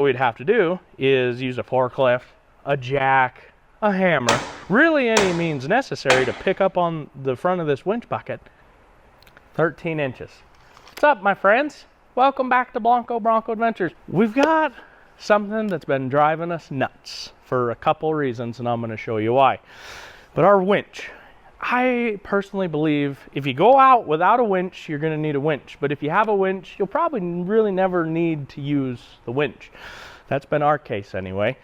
What we'd have to do is use a forklift, a jack, a hammer, really any means necessary to pick up on the front of this winch bucket. 13 inches. What's up, my friends? Welcome back to Blanco Bronco Adventures. We've got something that's been driving us nuts for a couple reasons, and I'm going to show you why. But our winch. I personally believe if you go out without a winch, you're going to need a winch. But if you have a winch, you'll probably really never need to use the winch. That's been our case anyway.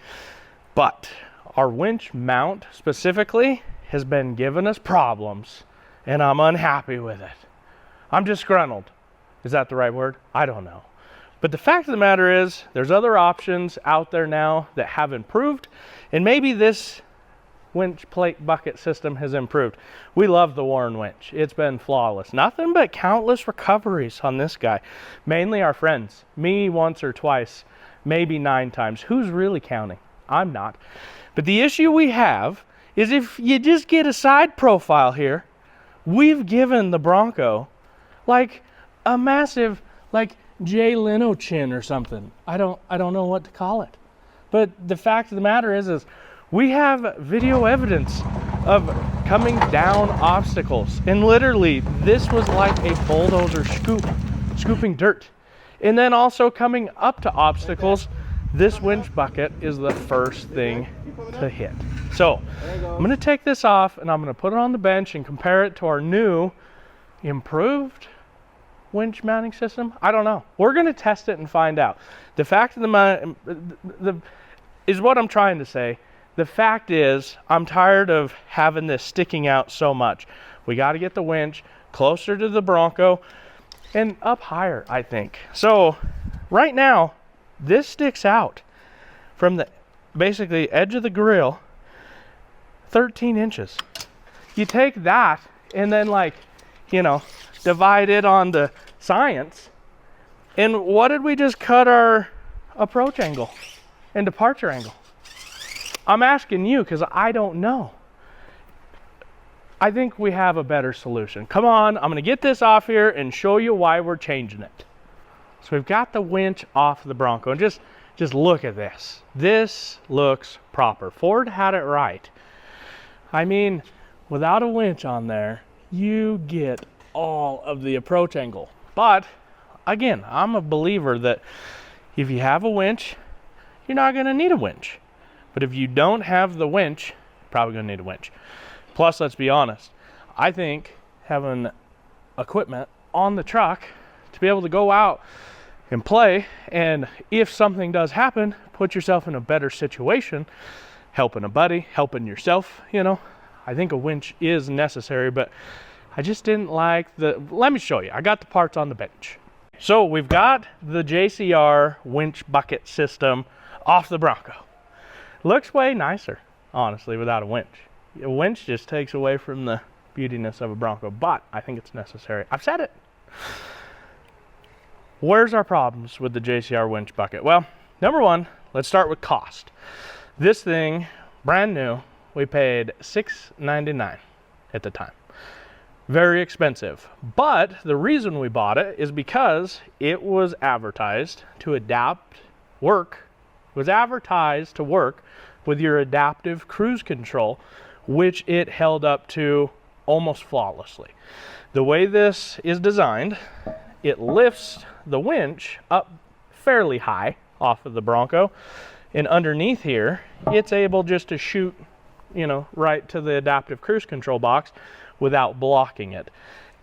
But our winch mount specifically has been giving us problems, and I'm unhappy with it. I'm disgruntled. Is that the right word? I don't know. But the fact of the matter is, there's other options out there now that have improved, and maybe this winch plate bucket system has improved. We love the Warren winch. It's been flawless. Nothing but countless recoveries on this guy. Mainly our friends. Me once or twice, maybe 9 times. Who's really counting? I'm not. But the issue we have is if you just get a side profile here, we've given the Bronco like a massive like Jay Leno chin or something. I don't know what to call it. But the fact of the matter is we have video evidence of coming down obstacles, and literally this was like a bulldozer scooping dirt. And then also coming up to obstacles, this winch bucket is the first thing to hit. So I'm going to take this off and I'm going to put it on the bench and compare it to our new improved winch mounting system. I don't know. We're going to test it and find out. The fact of the matter is what I'm trying to say. The fact is, I'm tired of having this sticking out so much. We got to get the winch closer to the Bronco and up higher, I think. So right now, this sticks out from the basically edge of the grill 13 inches. You take that and then, like, you know, divide it on the science, and what did we just cut our approach angle and departure angle? I'm asking you because I don't know. I think we have a better solution. Come on, I'm going to get this off here and show you why we're changing it. So we've got the winch off the Bronco, and just look at this. This looks proper. Ford had it right. I mean, without a winch on there, you get all of the approach angle. But again, I'm a believer that if you have a winch, you're not going to need a winch. But if you don't have the winch, you're probably going to need a winch. Plus, let's be honest, I think having equipment on the truck to be able to go out and play, and if something does happen, put yourself in a better situation, helping a buddy, helping yourself, you know, I think a winch is necessary. But I just didn't like let me show you. I got the parts on the bench. So we've got the JCR winch bucket system off the Bronco. Looks way nicer, honestly, without a winch. A winch just takes away from the beautiness of a Bronco, but I think it's necessary. I've said it. Where's our problems with the JCR winch bucket? Well, number one, let's start with cost. This thing, brand new, we paid $699 at the time. Very expensive. But the reason we bought it is because it was advertised to was advertised to work with your adaptive cruise control, which it held up to almost flawlessly. The way this is designed, it lifts the winch up fairly high off of the Bronco, and underneath here, it's able just to shoot, you know, right to the adaptive cruise control box without blocking it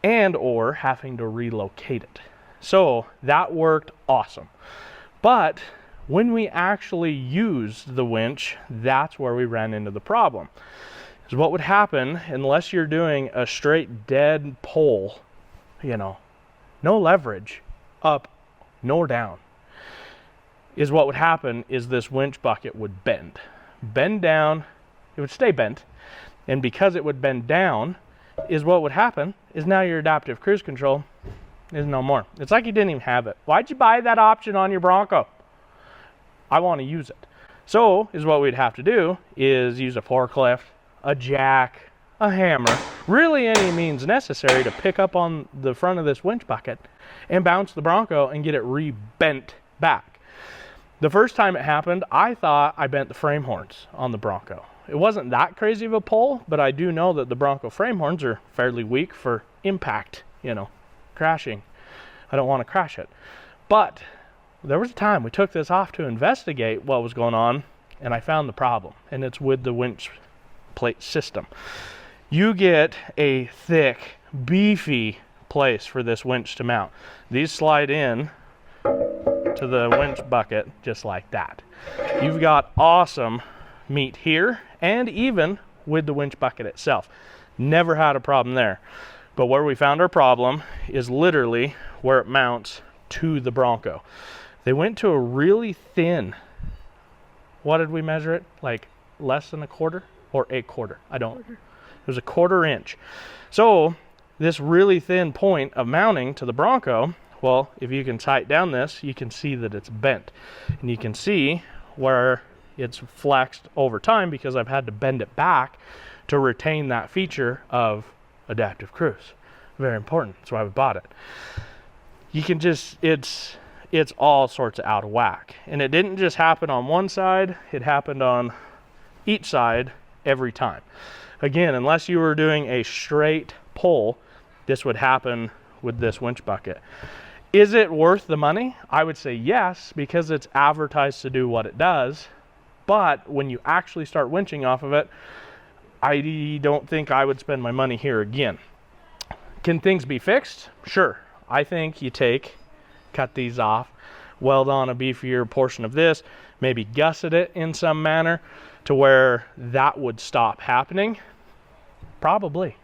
and or having to relocate it. So that worked awesome. But when we actually used the winch, that's where we ran into the problem. Is what would happen, unless you're doing a straight dead pull, you know, no leverage, up nor down, is what would happen is this winch bucket would bend down. It would stay bent, and because it would bend down, is what would happen is now your adaptive cruise control is no more. It's like you didn't even have it. Why'd you buy that option on your Bronco? I want to use it. So is what we'd have to do is use a forklift, a jack, a hammer, really any means necessary to pick up on the front of this winch bucket and bounce the Bronco and get it re-bent back. The first time it happened, I thought I bent the frame horns on the Bronco. It wasn't that crazy of a pull, but I do know that the Bronco frame horns are fairly weak for impact, you know, crashing. I don't want to crash it. But there was a time we took this off to investigate what was going on, and I found the problem, and it's with the winch plate system. You get a thick, beefy place for this winch to mount. These slide in to the winch bucket just like that. You've got awesome meat here, and even with the winch bucket itself. Never had a problem there. But where we found our problem is literally where it mounts to the Bronco. They went to a really thin, what did we measure it? Like less than a quarter or a quarter? I don't. It was a 1/4 inch. So this really thin point of mounting to the Bronco, well, if you can tight down this, you can see that it's bent. And you can see where it's flexed over time because I've had to bend it back to retain that feature of adaptive cruise. Very important. That's why we bought it. You can just, it's all sorts of out of whack. And it didn't just happen on one side, it happened on each side every time. Again, unless you were doing a straight pull, this would happen with this winch bucket. Is it worth the money? I would say yes, because it's advertised to do what it does. But when you actually start winching off of it, I don't think I would spend my money here again. Can things be fixed? Sure. I think you cut these off, weld on a beefier portion of this, maybe gusset it in some manner to where that would stop happening. Probably.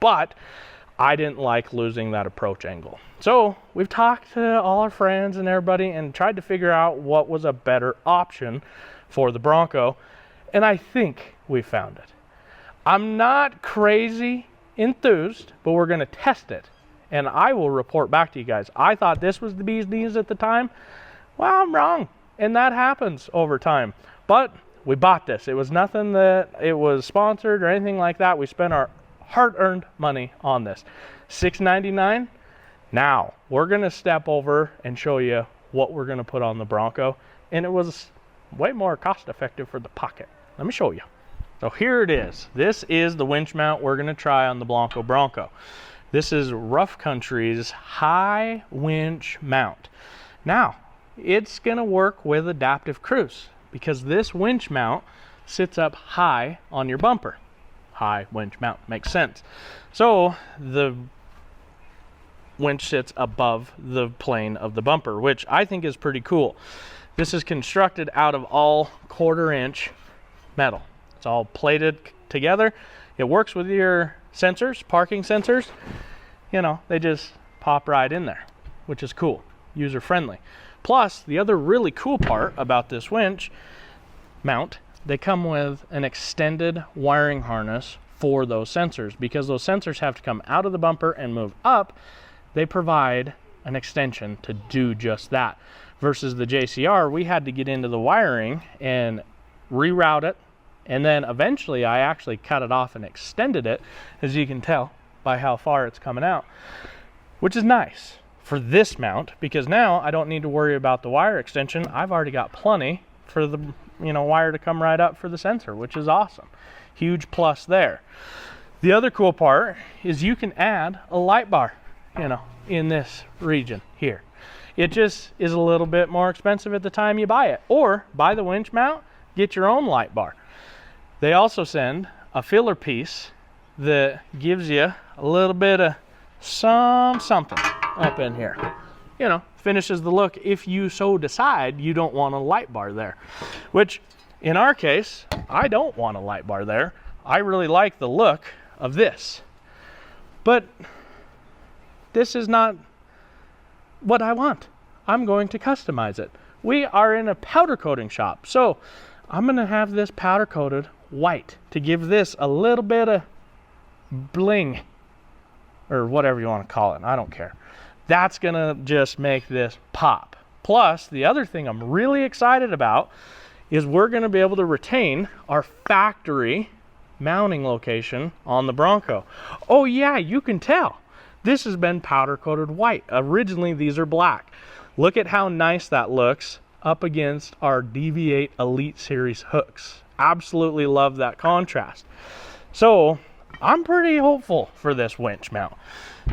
But I didn't like losing that approach angle. So we've talked to all our friends and everybody and tried to figure out what was a better option for the Bronco, and I think we found it. I'm not crazy enthused, but we're going to test it, and I will report back to you guys. I thought this was the bee's knees at the time. Well, I'm wrong, and that happens over time. But we bought this. It was nothing that it was sponsored or anything like that. We spent our hard-earned money on this. $6.99. Now we're going to step over and show you what we're going to put on the Bronco, and it was way more cost-effective for the pocket. Let me show you. So here it is. This is the winch mount we're going to try on the Blanco Bronco. This is Rough Country's high winch mount. Now, it's going to work with adaptive cruise because this winch mount sits up high on your bumper. High winch mount makes sense. So the winch sits above the plane of the bumper, which I think is pretty cool. This is constructed out of all 1/4 inch metal. It's all plated together. It works with your sensors, parking sensors. You know, they just pop right in there, which is cool, user friendly. Plus, the other really cool part about this winch mount, they come with an extended wiring harness for those sensors. Because those sensors have to come out of the bumper and move up, they provide an extension to do just that. Versus the JCR, we had to get into the wiring and reroute it, and then eventually I actually cut it off and extended it, as you can tell by how far it's coming out, which is nice for this mount because now I don't need to worry about the wire extension. I've already got plenty for the wire to come right up for the sensor, which is awesome. Huge plus there. The other cool part is you can add a light bar, in this region here. It just is a little bit more expensive at the time you buy it, or buy the winch mount, get your own light bar. They also send a filler piece that gives you a little bit of something up in here. Finishes the look if you so decide you don't want a light bar there. Which, in our case, I don't want a light bar there. I really like the look of this. But this is not what I want. I'm going to customize it. We are in a powder coating shop, so I'm going to have this powder coated white to give this a little bit of bling, or whatever you want to call it. I don't care. That's going to just make this pop. Plus, the other thing I'm really excited about is we're going to be able to retain our factory mounting location on the Bronco. Oh yeah, you can tell. This has been powder coated white. Originally, these are black. Look at how nice that looks up against our DV8 Elite Series hooks. Absolutely love that contrast. So I'm pretty hopeful for this winch mount.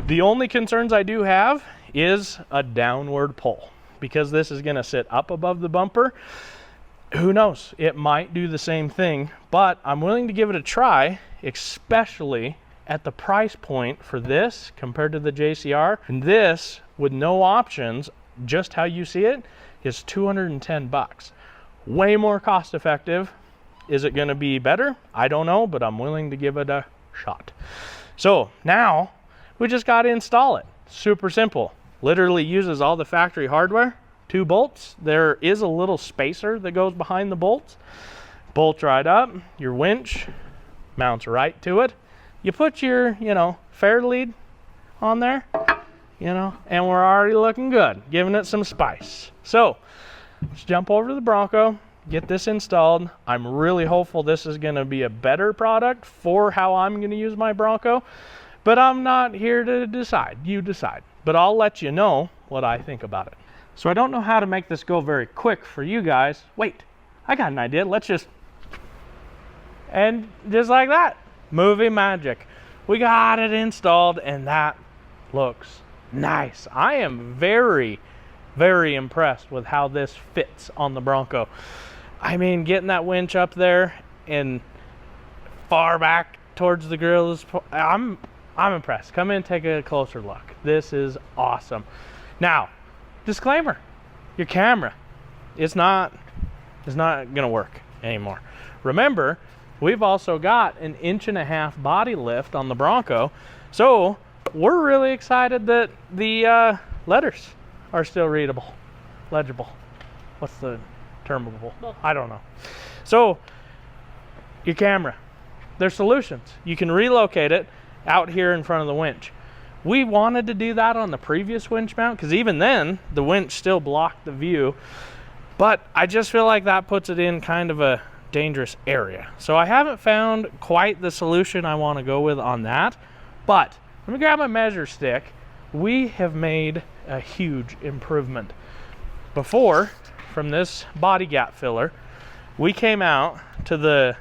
The only concerns I do have is a downward pull, because this is going to sit up above the bumper. Who knows, it might do the same thing, but I'm willing to give it a try, especially at the price point for this compared to the JCR. And this, with no options, just how you see it, is 210 bucks. Way more cost effective. Is it going to be better? I don't know, but I'm willing to give it a shot. So now we just got to install it. Super simple. Literally uses all the factory hardware. 2 bolts. There is a little spacer that goes behind the bolts. Bolts right up. Your winch mounts right to it. You put your, fair lead on there, and we're already looking good, giving it some spice. So let's jump over to the Bronco, get this installed. I'm really hopeful this is going to be a better product for how I'm going to use my Bronco, but I'm not here to decide. You decide. But I'll let you know what I think about it. So I don't know how to make this go very quick for you guys. Wait, I got an idea. And just like that, movie magic. We got it installed, and that looks nice. I am very, very impressed with how this fits on the Bronco. I mean, getting that winch up there and far back towards the grill is, I'm impressed. Come in, take a closer look. This is awesome. Now, disclaimer, your camera, it's not gonna work anymore. Remember, we've also got an 1.5 inch body lift on the Bronco, so we're really excited that the letters are still readable, legible. What's the termable? I don't know. So your camera, there's solutions. You can relocate it out here in front of the winch. We wanted to do that on the previous winch mount, because even then the winch still blocked the view, but I just feel like that puts it in kind of a dangerous area. So I haven't found quite the solution I want to go with on that, but let me grab my measure stick. We have made a huge improvement. Before, from this body gap filler, we came out to the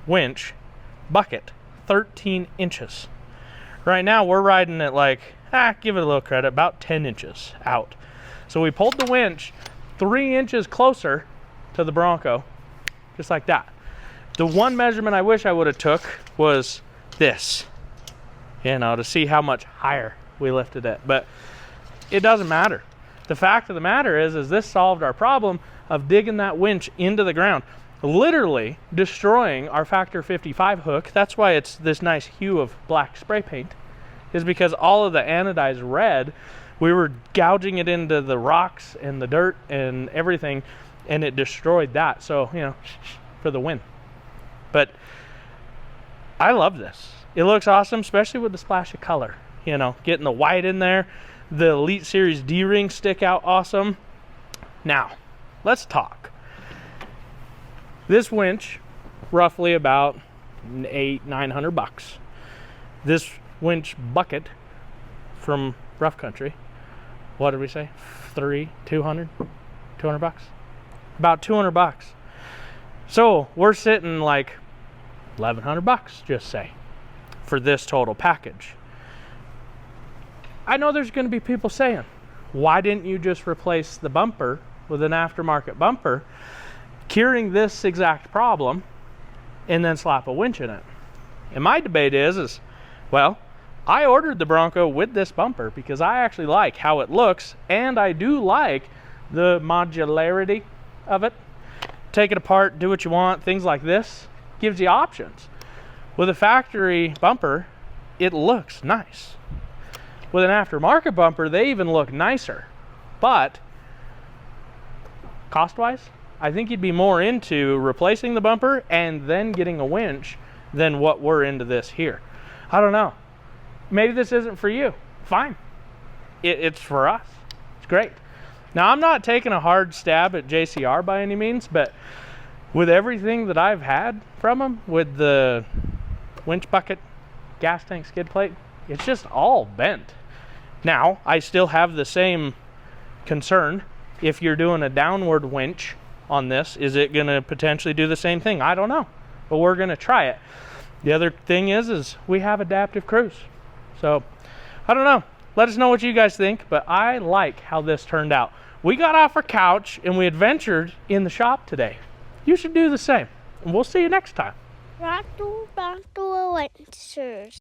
winch bucket 13 inches. Right now we're riding it like, give it a little credit, about 10 inches out. So we pulled the winch 3 inches closer to the Bronco, just like that. The one measurement I wish I would have took was this, to see how much higher we lifted it, but it doesn't matter. The fact of the matter is this solved our problem of digging that winch into the ground, literally destroying our Factor 55 hook. That's why it's this nice hue of black spray paint, is because all of the anodized red, we were gouging it into the rocks and the dirt and everything, and it destroyed that. So, for the win. But I love this. It looks awesome, especially with the splash of color. Getting the white in there. The Elite Series D-ring stick out awesome. Now, let's talk. This winch, roughly about $800-900 bucks. This winch bucket from Rough Country, what did we say? 200 bucks? About 200 bucks. So we're sitting like 1,100 bucks, just say, for this total package. I know there's going to be people saying, why didn't you just replace the bumper with an aftermarket bumper, curing this exact problem, and then slap a winch in it? And my debate is well, I ordered the Bronco with this bumper because I actually like how it looks, and I do like the modularity of it. Take it apart, do what you want, things like this. Gives you options. With a factory bumper, it looks nice. With an aftermarket bumper, they even look nicer. But cost-wise, I think you'd be more into replacing the bumper and then getting a winch than what we're into this here. I don't know. Maybe this isn't for you. Fine. It's for us. It's great. Now, I'm not taking a hard stab at JCR by any means, but with everything that I've had from them, with the winch bucket, gas tank skid plate, it's just all bent. Now, I still have the same concern if you're doing a downward winch on this, is it going to potentially do the same thing? I don't know, but we're going to try it. The other thing is we have adaptive cruise. So I don't know. Let us know what you guys think, but I like how this turned out. We got off our couch and we adventured in the shop today. You should do the same. And we'll see you next time. Bronco Winchers.